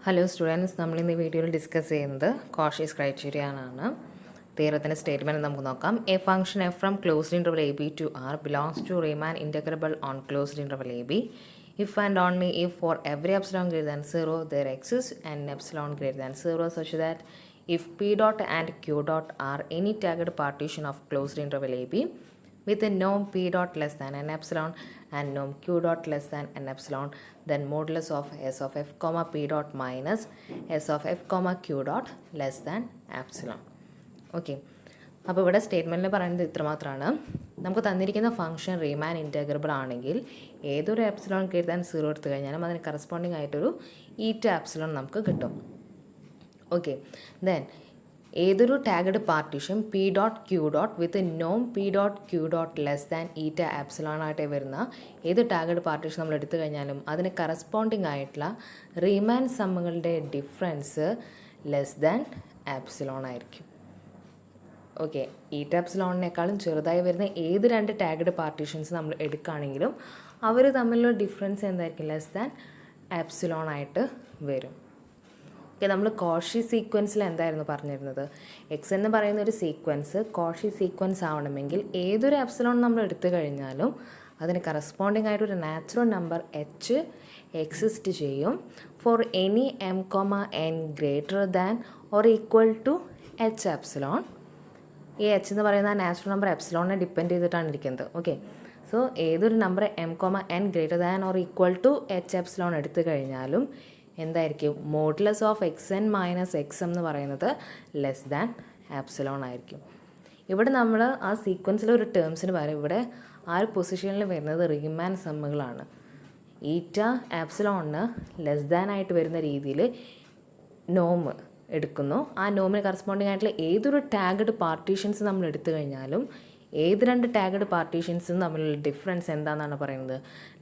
Hello students, നമ്മളിന്ന് ഈ വീഡിയോയിൽ ഡിസ്കസ് ചെയ്യുന്നത് കോഷീസ് ക്രൈറ്റീരിയ ആണ്. തിയറത്തിൻ്റെ സ്റ്റേറ്റ്മെൻറ്റ് നമുക്ക് നോക്കാം. A function f from closed interval A b to R belongs to Riemann integrable on closed interval A b if and only if for every epsilon greater than 0 there exists an epsilon greater than 0 such that if p dot and q dot are any tagged partition of closed interval ab with a norm p dot less than an epsilon and norm q dot less than an epsilon, then modulus of s of f comma p dot minus s of f comma q dot less than epsilon. Okay. അപ്പോൾ ഇവിടെ സ്റ്റേറ്റ്മെൻറ്റിൽ പറയുന്നത് ഇത്രമാത്രമാണ്. നമുക്ക് തന്നിരിക്കുന്ന function റീമാൻ integrable ആണെങ്കിൽ ഏതൊരു epsilon greater than 0 എടുത്തു കഴിഞ്ഞാലും അതിന് കറസ്പോണ്ടിങ് ആയിട്ടൊരു ഈറ്റ എപ്സിലോൺ നമുക്ക് കിട്ടും. ഓക്കെ, ദെൻ ഏതൊരു tagged partition P dot Q dot with നോം P dot Q dot less than eta epsilon ആയിട്ട് വരുന്ന ഏത് ടാഗഡ് പാർട്ടീഷൻ നമ്മൾ എടുത്തു കഴിഞ്ഞാലും അതിന് കറസ്പോണ്ടിങ് ആയിട്ടുള്ള റീമാൻ സമ്മുകളുടെ ഡിഫറൻസ് ലെസ് ദാൻ എപ്സിലോൺ ആയിരിക്കും. ഓക്കെ, ഈറ്റ എപ്സിലോണിനേക്കാളും ചെറുതായി വരുന്ന ഏത് രണ്ട് ടാഗഡ് പാർട്ടീഷൻസ് നമ്മൾ എടുക്കുകയാണെങ്കിലും അവർ തമ്മിലുള്ള ഡിഫറൻസ് എന്തായിരിക്കും? ലെസ് ദാൻ എപ്സിലോൺ ആയിട്ട് വരും. ഓക്കെ, നമ്മൾ കോഷി സീക്വൻസിൽ എന്തായിരുന്നു പറഞ്ഞിരുന്നത്? എക്സ് എന്ന് പറയുന്ന ഒരു സീക്വൻസ് കോഷി സീക്വൻസ് ആവണമെങ്കിൽ ഏതൊരു എപ്സിലോൺ നമ്മൾ എടുത്തു കഴിഞ്ഞാലും അതിന് കറസ്പോണ്ടിങ് ആയിട്ടൊരു നാച്ചുറൽ നമ്പർ എച്ച് എക്സിസ്റ്റ് ചെയ്യും for any m comma n greater than or equal to h epsilon. ഈ എച്ച് എന്ന് പറയുന്ന നാച്ചുറൽ നമ്പർ എപ്സിലോണിനെ ഡിപ്പെൻഡ് ചെയ്തിട്ടാണ് ഇരിക്കുന്നത്. ഓക്കെ, സോ ഏതൊരു number m comma n greater than or equal to h epsilon എടുത്തു കഴിഞ്ഞാലും എന്തായിരിക്കും? Modulus of x n minus x m എന്ന് പറയുന്നത് ലെസ് ദാൻ എപ്സിലോൺ ആയിരിക്കും. ഇവിടെ നമ്മൾ ആ സീക്വൻസിലെ ഒരു ടേംസിന് പകരം ഇവിടെ ആ ഒരു പൊസിഷനിൽ വരുന്നത് റീമാൻ സമ്മുകളാണ്. ഈറ്റ എപ്സിലോണിന് ലെസ് ദാൻ ആയിട്ട് വരുന്ന രീതിയിൽ നോം എടുക്കുന്നു. ആ നോമിന് കറസ്പോണ്ടിങ് ആയിട്ടുള്ള ഏതൊരു ടാഗഡ് പാർട്ടീഷൻസ് നമ്മൾ എടുത്തു കഴിഞ്ഞാലും ഏത് രണ്ട് ടാഗഡ് പാർട്ടീഷൻസും തമ്മിലുള്ള ഡിഫറൻസ് എന്താണെന്നാണ് പറയുന്നത്?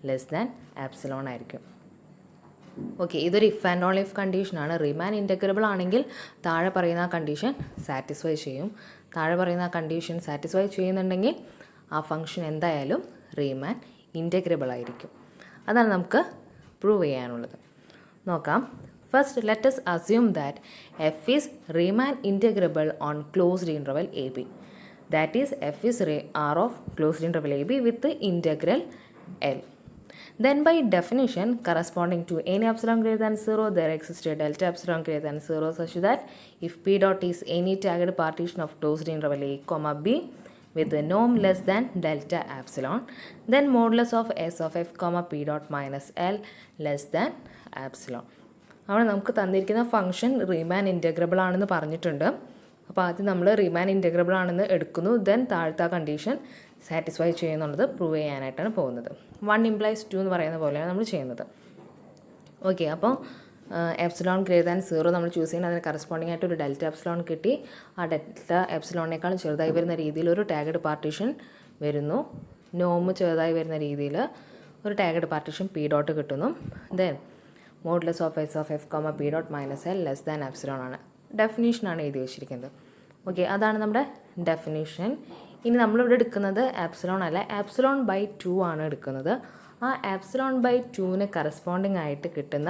ലെസ് ദാൻ എപ്സിലോൺ ആയിരിക്കും. ഓക്കെ, ഇതൊരു ഇഫ് ആൻഡ് ഓൺലി ഇഫ് കണ്ടീഷനാണ്. റീമാൻ ഇൻറ്റഗ്രബിൾ ആണെങ്കിൽ താഴെ പറയുന്ന ആ കണ്ടീഷൻ സാറ്റിസ്ഫൈ ചെയ്യും. താഴെ പറയുന്ന ആ കണ്ടീഷൻ സാറ്റിസ്ഫൈ ചെയ്യുന്നുണ്ടെങ്കിൽ ആ ഫംഗ്ഷൻ എന്തായാലും റീമാൻ ഇൻറ്റഗ്രബിൾ ആയിരിക്കും. അതാണ് നമുക്ക് പ്രൂവ് ചെയ്യാനുള്ളത്. നോക്കാം. First, let us assume that f is Riemann integrable on closed interval ab. That is, f is R of closed interval ab with the integral L. Then by definition, corresponding to any epsilon greater than 0, there exists a delta epsilon greater than 0 such that if p dot is any tagged partition of closed interval a comma b with a norm less than delta epsilon, then modulus of s of f comma p dot minus L less than epsilon. അവിടെ നമുക്ക് തന്നിരിക്കുന്ന function റീമാൻ integrable ആണെന്ന് പറഞ്ഞിട്ടുണ്ട്. അപ്പോൾ ആദ്യം നമ്മൾ റീമാൻ integrable ആണെന്ന് എടുക്കുന്നു. ദെൻ താഴത്തെ കണ്ടീഷൻ സാറ്റിസ്ഫൈ ചെയ്യുന്നുള്ളത് പ്രൂവ് ചെയ്യാനായിട്ടാണ് പോകുന്നത്. 1 implies 2 എന്ന് പറയുന്ന പോലെയാണ് നമ്മൾ ചെയ്യുന്നത്. ഓക്കെ, അപ്പോൾ എപ്സിലോൺ ഗ്രേറ്റർ ദാൻ 0 നമ്മൾ ചൂസ് ചെയ്യുന്നത് അതിന് കറസ്പോണ്ടിങ് ആയിട്ട് ഒരു ഡെൽറ്റ എപ്സിലോൺ കിട്ടി. ആ ഡെൽറ്റ എപ്സിലോണിനേക്കാളും ചെറുതായി വരുന്ന രീതിയിൽ ഒരു ടാഗഡ് പാർട്ടീഷൻ വരുന്നു. നോമ് ചെറുതായി വരുന്ന രീതിയിൽ ഒരു ടാഗഡ് പാർട്ടീഷൻ പി ഡോട്ട് കിട്ടുന്നു. Then modulus of S of F comma P dot minus L less than epsilon ആണ്. ഡെഫിനീഷനാണ് എഴുതി വെച്ചിരിക്കുന്നത്. ഓക്കെ, അതാണ് നമ്മുടെ ഡെഫിനീഷൻ. ഇനി നമ്മളിവിടെ എടുക്കുന്നത് എപ്സിലോൺ അല്ല, എപ്സിലോൺ ബൈ 2 ആണ് എടുക്കുന്നത്. ആ എപ്സിലോൺ ബൈ 2ന് കറസ്പോണ്ടിങ് ആയിട്ട് കിട്ടുന്ന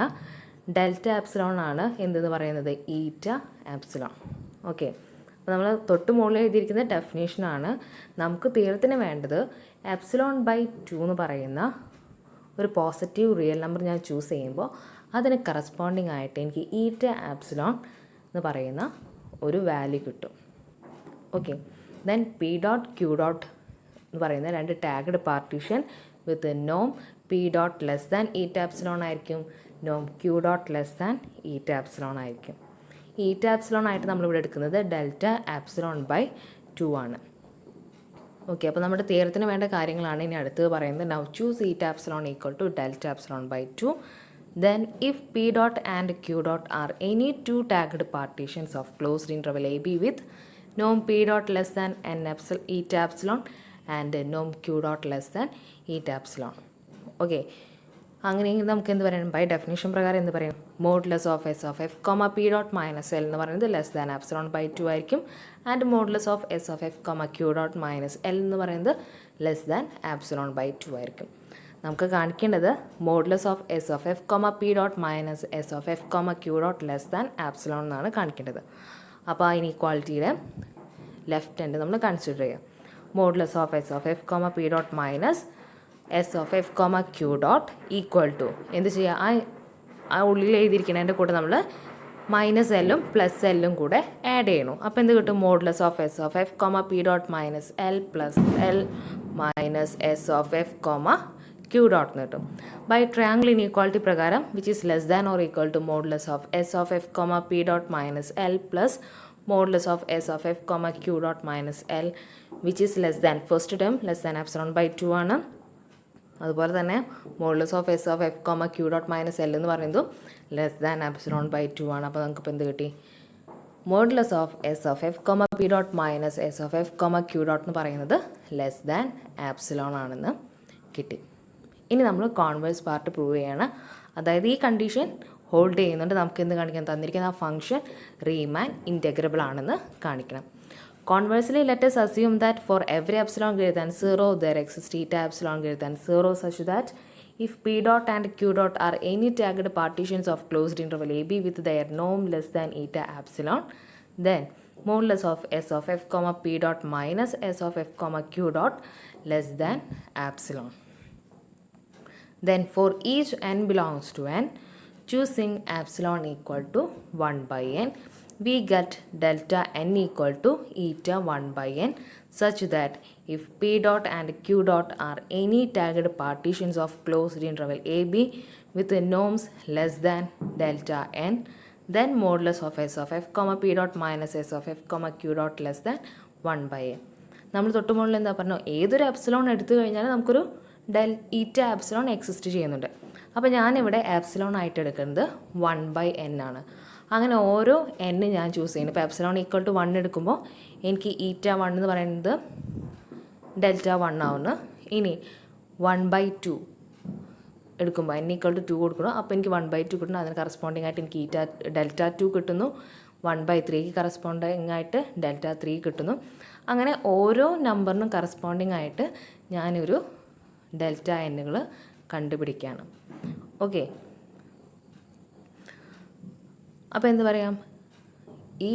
ഡെൽറ്റ എപ്സിലോൺ ആണ് എന്തെന്ന് പറയുന്നത്? ഈറ്റ എപ്സിലോൺ. ഓക്കെ, അപ്പോൾ നമ്മൾ തൊട്ട് മുകളിൽ എഴുതിയിരിക്കുന്ന ഡെഫിനീഷനാണ്. നമുക്ക് തീരത്തിന് വേണ്ടത് എപ്സിലോൺ ബൈ 2 എന്ന് പറയുന്ന ഒരു പോസിറ്റീവ് റിയൽ നമ്പർ ഞാൻ ചൂസ് ചെയ്യുമ്പോൾ അതിന് കറസ്പോണ്ടിങ് ആയിട്ട് എനിക്ക് ഈറ്റ ആപ്സിലോൺ എന്ന് പറയുന്ന ഒരു വാല്യൂ കിട്ടും. Okay, then p dot Q dot എന്ന് പറയുന്ന രണ്ട് ടാഗഡ് പാർട്ടീഷൻ വിത്ത് നോം P dot less than eta epsilon ആയിരിക്കും, നോം q dot less than eta epsilon ആയിരിക്കും. ഈറ്റ ആപ്സിലോൺ ആയിട്ട് നമ്മളിവിടെ എടുക്കുന്നത് ഡെൽറ്റ ആപ്സിലോൺ ബൈ 2 ആണ്. ഓക്കെ, അപ്പോൾ നമ്മുടെ തിയറത്തിന് വേണ്ട കാര്യങ്ങളാണ് ഇനി അടുത്തത് പറയുന്നത്. Now choose eta epsilon equal to delta epsilon by 2. Then if p dot and q dot are any two tagged partitions of closed interval ab with norm p dot less than n eta epsilon and norm q dot less than eta epsilon. ഓക്കെ, അങ്ങനെയെങ്കിൽ നമുക്ക് എന്ത് പറയാം? By definition പ്രകാരം എന്ത് പറയും? Modulus of S of F comma P dot minus l എന്ന് പറയുന്നത് ലെസ് ദാൻ എപ്സിലോൺ ബൈ 2 ആയിരിക്കും. And modulus of S of F comma q dot minus l എന്ന് പറയുന്നത് ലെസ് ദാൻ എപ്സിലോൺ ബൈ 2 ആയിരിക്കും. നമുക്ക് കാണിക്കേണ്ടത് modulus of S of F comma P dot minus S of F comma q dot less than epsilon എന്നാണ് കാണിക്കേണ്ടത്. അപ്പോൾ ആ ഇനീക്വാളിറ്റിയുടെ ലെഫ്റ്റ് എൻഡ് നമ്മൾ കൺസിഡർ ചെയ്യാം. Modulus of S of F comma P dot minus S of F comma q dot equal to എന്ത് ചെയ്യുക, ആ ഉള്ളിൽ എഴുതിയിരിക്കുന്നതിൻ്റെ കൂടെ നമ്മൾ മൈനസ് എല്ലും പ്ലസ് എല്ലും കൂടെ ആഡ് ചെയ്യണം. അപ്പോൾ എന്ത് കിട്ടും? Modulus of S of F comma P dot minus l plus l minus S of F comma q dot എന്ന് കിട്ടും. ബൈ ട്രയാങ്കിൾ ഇനീക്വാളിറ്റി പ്രകാരം which is less than or equal to modulus of S of F comma P dot minus l plus modulus of S of F comma q dot minus l which is less than first term less than epsilon by 2 ആണ്. അതുപോലെ തന്നെ modulus of S of F comma q dot minus l എന്ന് പറയുന്നതും less than epsilon by 2 ആണ്. അപ്പോൾ നമുക്കിപ്പോൾ എന്ത് കിട്ടി? Modulus of S of F comma P dot minus S of F comma q dot എന്ന് പറയുന്നത് ലെസ് ദാൻ ആപ്സിലോൺ ആണെന്ന് കിട്ടി. ഇനി നമ്മൾ കോൺവേഴ്സ് പാർട്ട് പ്രൂവ് ചെയ്യണം. അതായത് ഈ കണ്ടീഷൻ ഹോൾഡ് ചെയ്യുന്നുണ്ട്. നമുക്ക് എന്ത് കാണിക്കണം? തന്നിരിക്കുന്ന ആ ഫംഗ്ഷൻ റീമാൻ ഇൻറ്റഗ്രബിൾ ആണെന്ന് കാണിക്കണം. Conversely, let us assume that for every epsilon greater than 0, there exists eta epsilon greater than 0 such that if p dot and q dot are any tagged partitions of closed interval ab with their norm less than eta epsilon, then modulus of s of f comma p dot minus s of f comma q dot less than epsilon. Then for each n belongs to n, choosing epsilon equal to 1 by n, we get delta n equal to eta 1 by n such that if p dot and q dot are any tagged partitions of closed interval ab with norms less than delta n, then modulus of s of f comma p dot minus s of f comma q dot less than 1 by n. നമ്മൾ തൊട്ട് മുകളിൽ എന്താ പറഞ്ഞു? ഏതൊരു epsilon എടുത്തു കഴിഞ്ഞാൽ നമുക്കൊരു ഈറ്റ എപ്സിലോൺ എക്സിസ്റ്റ് ചെയ്യുന്നുണ്ട്. അപ്പോൾ ഞാനിവിടെ എപ്സിലോൺ ആയിട്ട് എടുക്കുന്നത് 1 by n ആണ്. അങ്ങനെ ഓരോ n ഞാൻ ചൂസ് ചെയ്യുന്നു. ഇപ്പോൾ എപ്സിലോൺ ഈക്വൽ ടു 1 എടുക്കുമ്പോൾ എനിക്ക് ഈറ്റ 1 എന്ന് പറയുന്നത് ഡെൽറ്റ 1 ആവുന്നു. ഇനി 1 by 2 എടുക്കുമ്പോൾ n ഈക്വൽ ടു 2 കൊടുക്കണം. അപ്പോൾ എനിക്ക് 1 by 2 കിട്ടുന്നു. അതിന് കറസ്പോണ്ടിങ് ആയിട്ട് എനിക്ക് ഈറ്റ ഡെൽറ്റ 2 കിട്ടുന്നു. 1 by 3ക്ക് കറസ്പോണ്ടിങ് ആയിട്ട് ഡെൽറ്റ 3 കിട്ടുന്നു. അങ്ങനെ ഓരോ നമ്പറിനും കറസ്പോണ്ടിങ് ആയിട്ട് ഞാനൊരു ഡെൽറ്റ എന്നുകൾ കണ്ടുപിടിക്കുകയാണ്. ഓക്കെ, അപ്പോൾ എന്ത് പറയാം? ഈ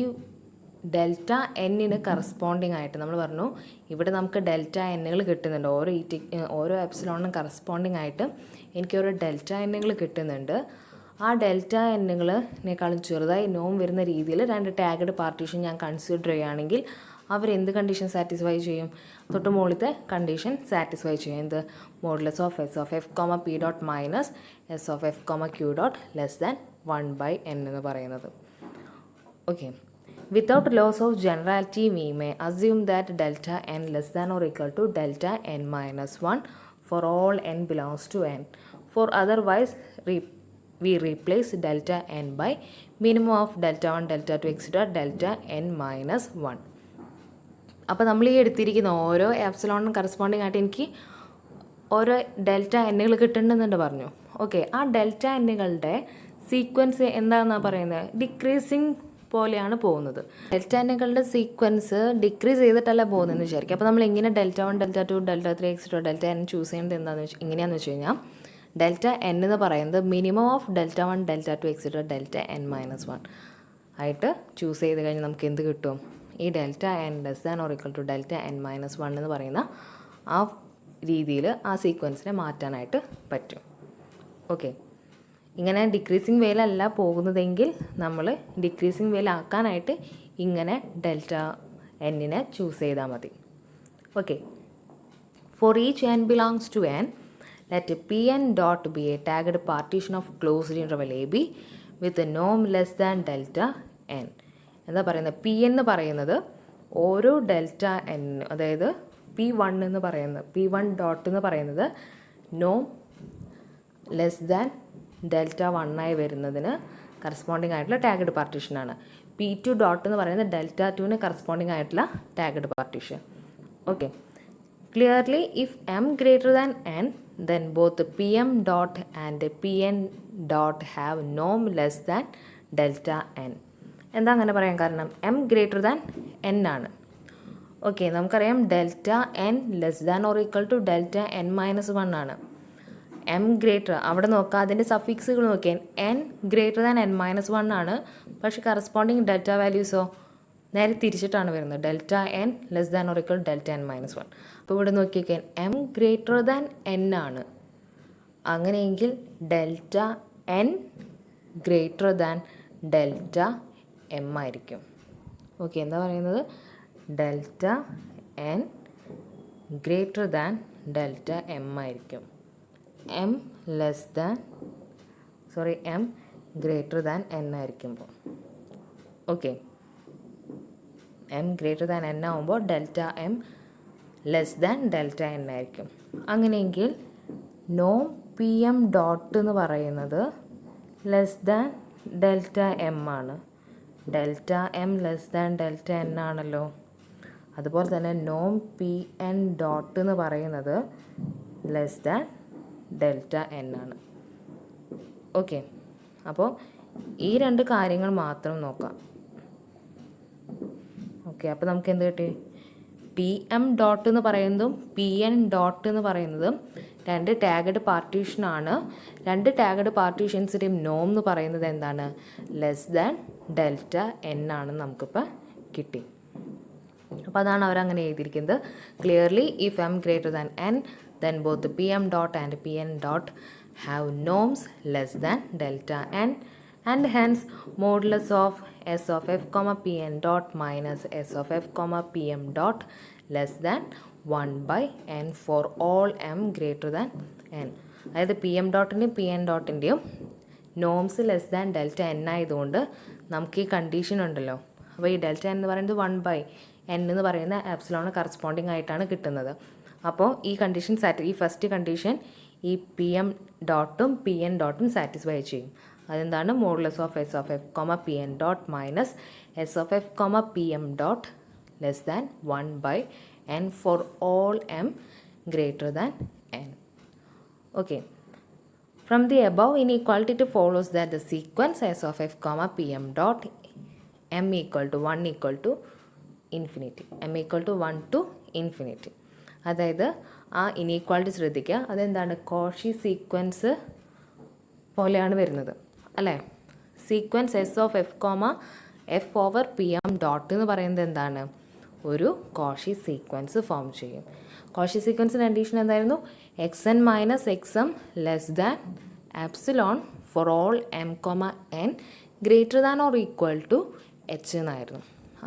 ഡെൽറ്റ എന്നിന് കറസ്പോണ്ടിങ് ആയിട്ട് നമ്മൾ പറഞ്ഞു ഇവിടെ നമുക്ക് ഡെൽറ്റ എന്നുകൾ കിട്ടുന്നുണ്ട്. ഓരോ എപ്സിലോണിനും കറസ്പോണ്ടിങ് ആയിട്ട് എനിക്ക് ഓരോ ഡെൽറ്റ എന്നുകൾ കിട്ടുന്നുണ്ട്. ആ ഡെൽറ്റ എന്നുകളെക്കാളും ചെറുതായി നോം വരുന്ന രീതിയിൽ രണ്ട് ടാഗഡ് പാർട്ടീഷൻ ഞാൻ കൺസിഡർ ചെയ്യുകയാണെങ്കിൽ അവരെന്ത് കണ്ടീഷൻ സാറ്റിസ്ഫൈ ചെയ്യും? തൊട്ട് മുകളിലത്തെ കണ്ടീഷൻ സാറ്റിസ്ഫൈ ചെയ്യും. എന്ത്? Modulus of S of F comma P dot minus S of F comma q dot less than 1 by n എന്ന് പറയുന്നത്. Okay, without loss of generality we may assume that delta n less than or equal to delta n minus 1 for all n belongs to n. For otherwise we replace delta n by minimum of delta 1, delta 2, etc. delta n minus 1. അപ്പോൾ നമ്മൾ ഈ എടുത്തിരിക്കുന്ന ഓരോ എപ്സിലോണിനും corresponding ആയിട്ട് എനിക്ക് ഓരോ delta എന്നുകൾ കിട്ടുന്നുണ്ടെന്ന് പറഞ്ഞു. Okay, ആ ഡെൽറ്റ എന്നുകളുടെ സീക്വൻസ് എന്താണെന്നാണ് പറയുന്നത്? ഡിക്രീസിങ് പോലെയാണ് പോകുന്നത്. ഡെൽറ്റ എന്നുകളുടെ സീക്വൻസ് ഡിക്രീസ് ചെയ്തിട്ടല്ല പോകുന്നതെന്ന് വിചാരിക്കും. അപ്പോൾ നമ്മൾ എങ്ങനെ delta 1, delta 2, delta 3, etcetera delta n choose ചെയ്യുന്നത് എന്താണെന്ന് എങ്ങനെയാണെന്ന് വെച്ച് കഴിഞ്ഞാൽ ഡെൽറ്റ n എന്ന് പറയുന്നത് minimum of delta 1, delta 2, etcetera delta n minus 1 ആയിട്ട് ചൂസ് ചെയ്ത് കഴിഞ്ഞാൽ നമുക്ക് എന്ത് കിട്ടും? ഈ delta n less than or equal to delta n minus 1 എന്ന് പറയുന്ന ആ രീതിയിൽ ആ സീക്വൻസിനെ മാറ്റാനായിട്ട് പറ്റും. ഓക്കെ, ഇങ്ങനെ ഡിക്രീസിങ് വേയിലല്ല പോകുന്നതെങ്കിൽ നമ്മൾ ഡിക്രീസിങ് വേയിലാക്കാനായിട്ട് ഇങ്ങനെ ഡെൽറ്റ എന്നിനെ ചൂസ് ചെയ്താൽ മതി. Okay, for each n belongs to n, let Pn dot be a tagged partition of closed interval AB with a norm less than delta n. എന്താ പറയുന്നത്? പി എന്ന് പറയുന്നത് ഓരോ ഡെൽറ്റ n, അതായത് P1 എന്ന് പറയുന്നത് P1 ഡോട്ട് എന്ന് പറയുന്നത് നോം ലെസ് ദാൻ ഡെൽറ്റ 1 ആയി വരുന്നതിന് കറസ്പോണ്ടിങ് ആയിട്ടുള്ള ടാഗഡ് പാർട്ടീഷനാണ്. P2 ഡോട്ട് എന്ന് പറയുന്നത് ഡെൽറ്റ 2ന് കറസ്പോണ്ടിങ് ആയിട്ടുള്ള tagged partition. Okay, clearly if m greater than n, then both pm dot and pn dot have norm less than delta n. എന്താ അങ്ങനെ പറയാൻ കാരണം? m greater than n ആണ്. Okay, നമുക്കറിയാം delta n less than or equal to delta n minus 1 ആണ്. M greater അവിടെ നോക്കുക, അതിൻ്റെ സഫിക്സുകൾ നോക്കിയാൽ n greater than n minus one ആണ്. പക്ഷേ കറസ്പോണ്ടിങ് ഡെൽറ്റ വാല്യൂസോ നേരെ തിരിച്ചിട്ടാണ് വരുന്നത്. Delta n less than or equal delta n minus one. അപ്പോൾ ഇവിടെ നോക്കിയൊക്കെ എം ഗ്രേറ്റർ ദാൻ എൻ ആണ്. അങ്ങനെയെങ്കിൽ delta n greater than delta M ആയിരിക്കും. ഓക്കെ, എന്താ പറയുന്നത്? Delta n greater than delta M ആയിരിക്കും. എം ഗ്രേറ്റർ ദാൻ എൻ ആയിരിക്കുമ്പോൾ. Okay, M greater than N ആകുമ്പോൾ delta M less than delta N ആയിരിക്കും. അങ്ങനെയെങ്കിൽ നോം പി എം ഡോട്ട് എന്ന് പറയുന്നത് ലെസ് ദാൻ ഡെൽറ്റ എം ആണ്. Delta M less than delta N ആണല്ലോ. അതുപോലെ തന്നെ നോം പി എൻ ഡോട്ട് എന്ന് പറയുന്നത് ലെസ് ദാൻ ഡെൽറ്റ എൻ ആണ്. ഓക്കെ, അപ്പോൾ ഈ രണ്ട് കാര്യങ്ങൾ മാത്രം നോക്കാം. ഓക്കെ, അപ്പോൾ നമുക്ക് എന്ത് കിട്ടി? പി എം ഡോട്ട് എന്ന് പറയുന്നതും പി എൻ ഡോട്ട് എന്ന് പറയുന്നതും രണ്ട് ടാഗഡ് പാർട്ടീഷനാണ്. രണ്ട് ടാഗഡ് പാർട്ടീഷൻസിൻ്റെയും നോം എന്ന് പറയുന്നത് എന്താണ്? ലെസ് ദാൻ ഡെൽറ്റ എൻ ആണെന്ന് നമുക്കിപ്പോൾ കിട്ടി. അപ്പോൾ അതാണ് അവരങ്ങനെ എഴുതിയിരിക്കുന്നത്. Clearly if M greater than N then both P M dot and P N dot have norms less than delta N and hence modulus of S of F comma P N dot minus S of F comma P M dot less than 1/n for all M greater than N. അതായത് P M ഡോട്ടിൻ്റെയും P N ഡോട്ടിൻ്റെയും norms less than delta N ആയതുകൊണ്ട് നമുക്ക് ഈ condition ഉണ്ടല്ലോ. അപ്പോൾ ഈ delta N എന്ന് പറയുന്നത് 1/n എന്ന് പറയുന്ന ആപ്സിലോണ് കറസ്പോണ്ടിങ് ആയിട്ടാണ് കിട്ടുന്നത്. അപ്പോൾ ഈ കണ്ടീഷൻ ഈ ഫസ്റ്റ് കണ്ടീഷൻ ഈ പി എം ഡോട്ടും പി എൻ ഡോട്ടും സാറ്റിസ്ഫൈ ചെയ്യും. അതെന്താണ്? Modulus of S of F comma P N dot minus S of F comma P M dot less than 1/n for all M greater than n. Okay. From the above inequality it follows that the sequence s of f comma pm dot m equal to 1 equal to infinity. m equal to 1 to infinity. അതായത് ആ inequality ശ്രദ്ധിക്കുക. അതെന്താണ്? Cauchy sequence പോലെയാണ് വരുന്നത് അല്ലേ? Sequence s of F comma f over p M dot എന്ന് പറയുന്നത് എന്താണ്? ഒരു കോഷി സീക്വൻസ് ഫോം ചെയ്യും. കോഷി സീക്വൻസ് കണ്ടീഷൻ എന്തായിരുന്നു? X n minus x m less than epsilon for all m comma n greater than or equal to h എന്നായിരുന്നു.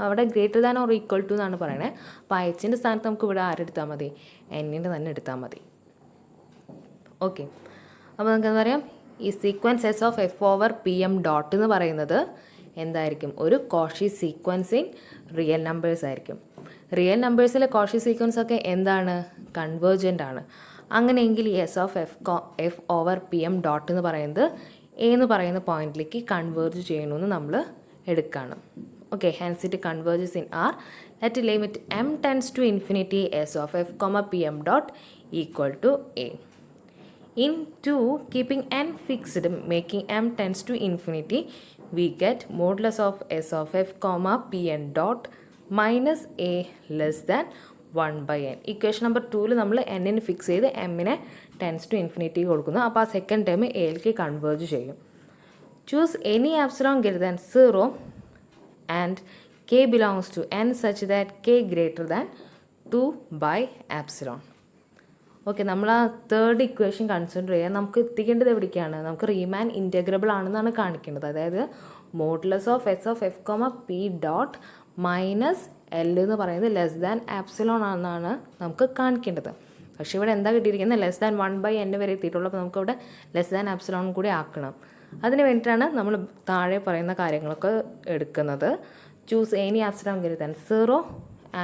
അവിടെ greater than or equal to എന്നാണ് പറയണത്. അപ്പോൾ ആ എച്ചിൻ്റെ സ്ഥാനത്ത് നമുക്ക് ഇവിടെ ആരെടുത്താൽ മതി? എന്നിൻ്റെ തന്നെ എടുത്താൽ മതി. ഓക്കെ, അപ്പോൾ നമുക്ക് എന്താ പറയാം? ഈ sequence s of F over p M dot എന്ന് പറയുന്നത് എന്തായിരിക്കും? ഒരു Cauchy sequence in real numbers ആയിരിക്കും. റിയൽ നമ്പേഴ്സിലെ കോഷി സീക്വൻസ് ഒക്കെ എന്താണ്? കൺവേർജൻ്റ് ആണ്. അങ്ങനെയെങ്കിൽ ഈ S of F over p M dot എന്ന് പറയുന്നത് എ എന്ന് പറയുന്ന പോയിന്റിലേക്ക് കൺവേർജ് ചെയ്യണമെന്ന് നമ്മൾ എടുക്കുകയാണ്. Okay, hence it converges in R let limit m tends to infinity s of F comma P M dot equal to a. In 2, keeping n fixed, making m tends to infinity, we get modulus of s of f comma p n dot minus a less than 1/n. Equation number 2 നമ്മൾ n-ന് fix ചെയ്ത് m-നെ tense to infinity കൊടുക്കുന്നു. അപ്പോൾ ആ second term എയിലേക്ക് converge ചെയ്യും. Choose any epsilon greater than 0 and k belongs to n such that k greater than 2/epsilon. Okay, നമ്മൾ ആ third equation consider ചെയ്യാൻ നമുക്ക് എത്തിക്കേണ്ടത് എവിടേക്കാണ്? നമുക്ക് റീമാൻ ഇൻറ്റഗ്രബിൾ ആണെന്നാണ് കാണിക്കേണ്ടത്. അതായത് modulus of S of F comma P dot minus l എന്ന് പറയുന്നത് ലെസ് ദാൻ ആപ്സിലോൺ ആണെന്നാണ് നമുക്ക് കാണിക്കേണ്ടത്. പക്ഷേ ഇവിടെ എന്താ കിട്ടിയിരിക്കുന്നത്? ലെസ് ദാൻ 1/n വരെ എത്തിയിട്ടുള്ളൂ. അപ്പോൾ നമുക്കിവിടെ ലെസ് ദാൻ ആപ്സിലോൺ കൂടി ആക്കണം. അതിന് വേണ്ടിയിട്ടാണ് നമ്മൾ താഴെ പറയുന്ന കാര്യങ്ങളൊക്കെ എടുക്കുന്നത്. Choose any epsilon greater than 0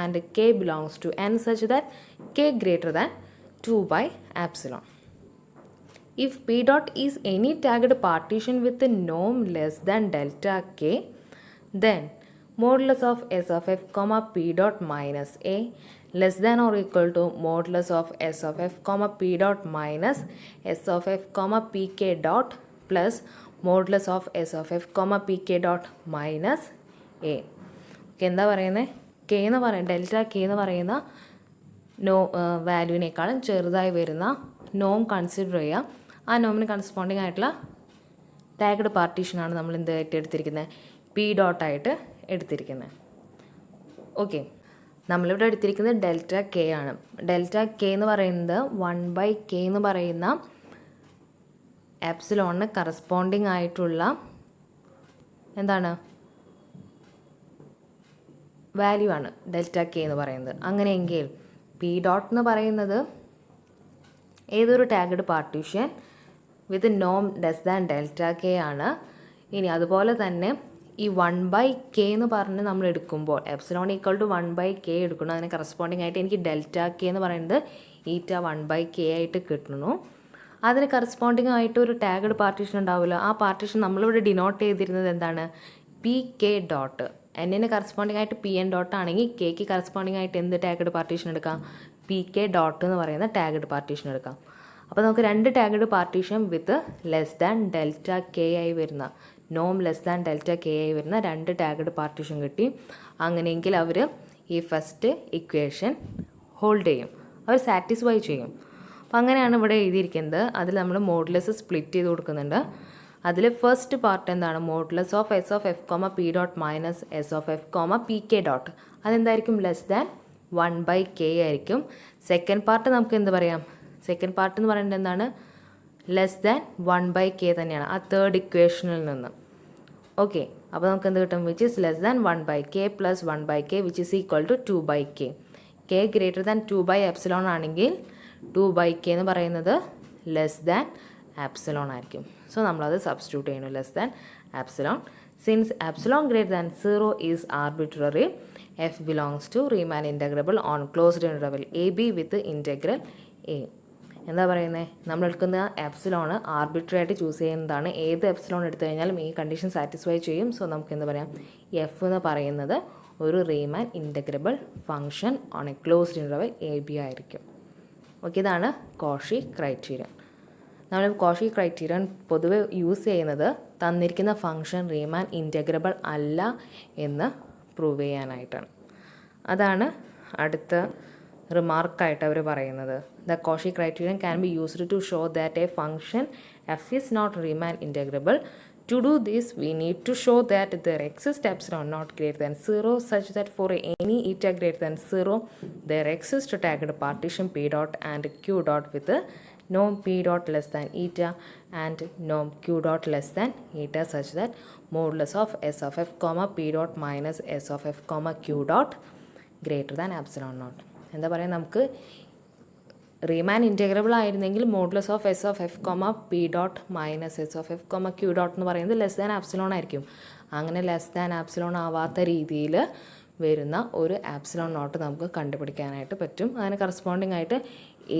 and k belongs to n such that k greater than 2/epsilon. If p dot is any tagged partition with a norm less than delta k, then modulus of s of f comma p dot minus a less than or equal to modulus of s of f comma p dot minus s of f comma pk dot plus modulus of s of f comma pk dot minus a. എന്താ പറയുന്നത്? k എന്ന് പറയുന്നത് delta k എന്ന് പറയുന്ന വാല്യൂവിനേക്കാളും ചെറുതായി വരുന്ന നോം consider ചെയ്യുക. ആ നോമിന് കറസ്പോണ്ടിങ് ആയിട്ടുള്ള ടാഗ്ഡ് പാർട്ടീഷനാണ് നമ്മൾ എന്തായിട്ട് എടുത്തിരിക്കുന്നത്, പി ഡോട്ടായിട്ട് എടുത്തിരിക്കുന്നത്. ഓക്കെ, നമ്മളിവിടെ എടുത്തിരിക്കുന്നത് ഡെൽറ്റ കെ ആണ്. ഡെൽറ്റ കെ എന്ന് പറയുന്നത് 1/k എന്ന് പറയുന്ന എപ്സിലോണിന് കറസ്പോണ്ടിങ് ആയിട്ടുള്ള എന്താണ് വാല്യൂ ആണ് ഡെൽറ്റ കെ എന്ന് പറയുന്നത്. അങ്ങനെയെങ്കിൽ പി ഡോട്ട് എന്ന് പറയുന്നത് ഏതൊരു tagged partition with Noam less than delta K ആണ്. ഇനി അതുപോലെ തന്നെ ഈ 1/k എന്ന് പറഞ്ഞ് നമ്മൾ എടുക്കുമ്പോൾ എപ്സിലോൺ ഈക്വൽ ടു 1/k എടുക്കണം. അതിന് കറസ്പോണ്ടിങ് ആയിട്ട് എനിക്ക് ഡെൽറ്റ കെ എന്ന് പറയുന്നത് ഈറ്റ 1/k ആയിട്ട് കിട്ടുന്നു. അതിന് കറസ്പോണ്ടിങ് ആയിട്ട് ഒരു ടാഗ്ഡ് പാർട്ടീഷൻ ഉണ്ടാവുമല്ലോ. ആ പാർട്ടീഷൻ നമ്മളിവിടെ ഡിനോട്ട് ചെയ്തിരുന്നത് എന്താണ്, പി കെ ഡോട്ട്. എന്നിന് കറസ്പോണ്ടിങ് ആയിട്ട് പി എൻ ഡോട്ട് ആണെങ്കിൽ കെക്ക് കറസ്പോണ്ടിങ് ആയിട്ട് എന്ത് ടാഗ്ഡ് പാർട്ടീഷൻ എടുക്കാം, പി കെ ഡോട്ട് എന്ന് പറയുന്ന ടാഗ്ഡ് പാർട്ടീഷൻ എടുക്കാം. അപ്പോൾ നമുക്ക് രണ്ട് ടാഗ്ഡ് പാർട്ടീഷൻ വിത്ത് ലെസ് ദാൻ ഡെൽറ്റ കെ ആയി വരുന്ന, നോം ലെസ് ദാൻ ഡെൽറ്റ കെ ആയി വരുന്ന രണ്ട് ടാഗ്ഡ് പാർട്ടീഷൻ കിട്ടി. അങ്ങനെയെങ്കിൽ അവർ ഈ ഫസ്റ്റ് ഇക്വേഷൻ ഹോൾഡ് ചെയ്യും, അവർ സാറ്റിസ്ഫൈ ചെയ്യും. അപ്പോൾ അങ്ങനെയാണ് ഇവിടെ എഴുതിയിരിക്കുന്നത്. അതിൽ നമ്മൾ മോഡുലസ് സ്പ്ലിറ്റ് ചെയ്ത് കൊടുക്കുന്നുണ്ട്. അതിൽ ഫസ്റ്റ് പാർട്ട് എന്താണ്, modulus of S of F comma P dot minus S of F comma P K dot. അതെന്തായിരിക്കും, ലെസ് ദാൻ 1/k ആയിരിക്കും. സെക്കൻഡ് പാർട്ട് നമുക്ക് എന്ത് പറയാം, സെക്കൻഡ് പാർട്ട് എന്ന് പറയുന്നത് എന്താണ്, ലെസ് ദാൻ 1/k തന്നെയാണ് ആ തേർഡ് ഇക്വേഷനിൽ നിന്ന്. ഓക്കെ, അപ്പോൾ നമുക്ക് എന്ത് കിട്ടും, which is less than 1/k plus 1/k which is equal to 2/k. k greater than 2/ε ആണെങ്കിൽ 2/k എന്ന് പറയുന്നത് ലെസ് ദാൻ ആപ്സിലോൺ ആയിരിക്കും. സോ നമ്മളത് സബ്സ്റ്റിറ്റ്യൂട്ട് ചെയ്യുന്നു, less than epsilon. Since epsilon greater than 0 is arbitrary, F belongs to Riemann integrable on closed interval A B with integral A. എന്താ പറയുന്നത്, നമ്മൾ എടുക്കുന്ന എപ്സിലോൺ ആർബിട്രറി ആയിട്ട് ചൂസ് ചെയ്യുന്നതാണ്. ഏത് എപ്സിലോൺ എടുത്തു കഴിഞ്ഞാലും ഈ കണ്ടീഷൻ സാറ്റിസ്ഫൈ ചെയ്യും. സോ നമുക്ക് എന്താ പറയാം, എഫ് എന്ന് പറയുന്നത് ഒരു റീമാൻ integrable function on A closed interval A B ആയിരിക്കും. ഓക്കെ, ഇതാണ് കോഷി ക്രൈറ്റീരിയൻ. നമ്മൾ കോഷി ക്രൈറ്റീരിയൻ പൊതുവെ യൂസ് ചെയ്യുന്നത് തന്നിരിക്കുന്ന ഫംഗ്ഷൻ റീമാൻ ഇൻ്റഗ്രബിൾ അല്ല എന്ന് പ്രൂവ് ചെയ്യാനായിട്ടാണ്. അതാണ് അടുത്ത റിമാർക്കായിട്ട് അവർ പറയുന്നത്. The Cauchy criterion can be used to show that a function f is not Riemann integrable. To do this, we need to show that there exists epsilon not greater than 0 such that for any eta greater than 0, there exists a tagged partition p dot and q dot with a norm p dot less than eta and norm q dot less than eta such that modulus of s of f comma p dot minus s of f comma q dot greater than epsilon naught. എന്താ പറയുക, നമുക്ക് Riemann integrable ആയിരുന്നെങ്കിൽ modulus of S of F comma P dot minus S of F comma q dot എന്ന് പറയുന്നത് less than epsilon ആയിരിക്കും. അങ്ങനെ less than epsilon ആവാത്ത രീതിയിൽ വരുന്ന ഒരു ആപ്സിലോൺ നോട്ട് നമുക്ക് കണ്ടുപിടിക്കാനായിട്ട് പറ്റും. അതിന് കറസ്പോണ്ടിങ് ആയിട്ട്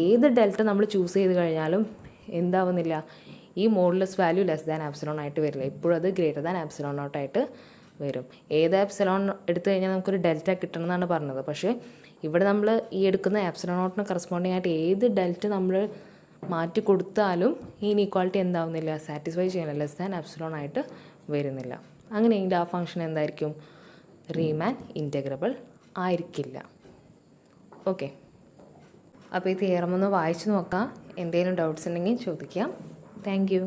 ഏത് ഡെൽറ്റ നമ്മൾ ചൂസ് ചെയ്ത് കഴിഞ്ഞാലും എന്താവുന്നില്ല, ഈ modulus value less than epsilon ആയിട്ട് വരില്ല. ഇപ്പോഴും അത് ഗ്രേറ്റർ ദാൻ ആപ്സിലോൺ നോട്ടായിട്ട് വരും. ഏത് ആപ്സിലോൺ എടുത്തു കഴിഞ്ഞാൽ നമുക്കൊരു ഡെൽറ്റ കിട്ടണം എന്നാണ് പറഞ്ഞത്. പക്ഷേ ഇവിടെ നമ്മൾ ഈ എടുക്കുന്ന ആപ്സിലോൺ നോട്ടിന് കറസ്പോണ്ടിങ് ആയിട്ട് ഏത് ഡെൽറ്റ നമ്മൾ മാറ്റി കൊടുത്താലും ഈ ഇനീക്വാളിറ്റി എന്താവുന്നില്ല, സാറ്റിസ്ഫൈ ചെയ്യുന്നില്ല, ലെസ് ദാൻ ആപ്സിലോൺ ആയിട്ട് വരുന്നില്ല. അങ്ങനെയെങ്കിൽ ആ ഫംഗ്ഷൻ എന്തായിരിക്കും, റീമാൻ ഇൻ്റഗ്രബിൾ ആയിരിക്കില്ല. ഓക്കെ, അപ്പോൾ ഈ തിയറം ഒന്ന് വായിച്ച് നോക്കാം. എന്തെങ്കിലും ഡൗട്ട്സ് ഉണ്ടെങ്കിൽ ചോദിക്കാം. Thank you.